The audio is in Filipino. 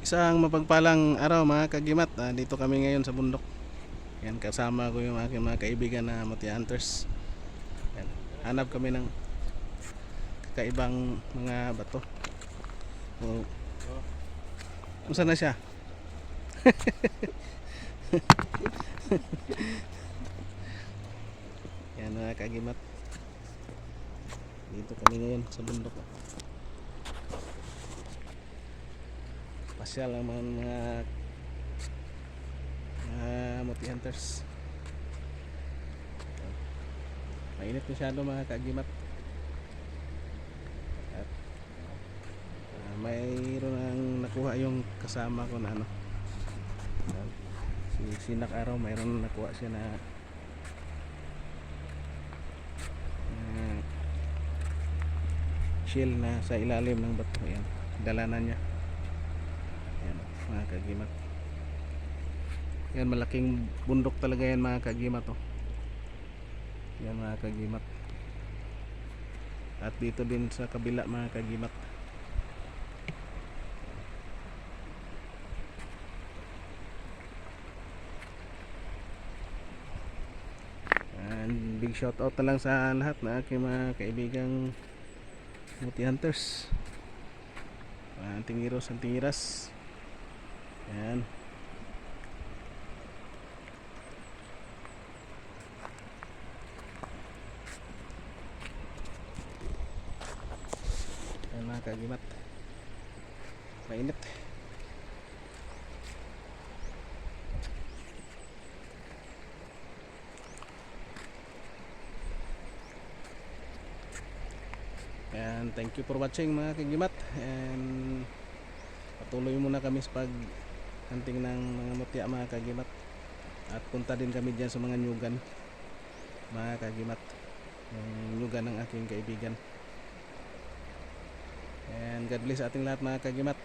Isang mapagpalang araw mga kagimat. Dito kami ngayon sa bundok. Yan, kasama ko yung aking mga kaibigan na Muti Hunters. Yan, hanap kami ng kakaibang mga bato. Saan na siya? Yan mga kagimat. Dito kami ngayon sa bundok. Pasyal ang mga Muti Hunters. Mainit masyado mga kagimat. At mayroon ang nakuha yung kasama ko na si Sinak Araw. Mayroon nakuha siya na shell na sa ilalim ng bato. Yan, dalanan niya. Yan mga kagimat. Yan, malaking bundok talaga yan mga kagimat. Yan mga kagimat. At dito din sa kabila mga kagimat. And big shout out na lang sa lahat na aking mga kaibigang Muti Hunters, antingiros, antingiras. Yan. Yan mga kagimat. Mainit. And thank you for watching mga kagimat. And patuloy muna kami sa pag hunting ng mga mutya mga kagimat. At punta din kami dyan sa mga nyugan mga kagimat, yung nyugan ng aking kaibigan. And God bless ating lahat mga kagimat.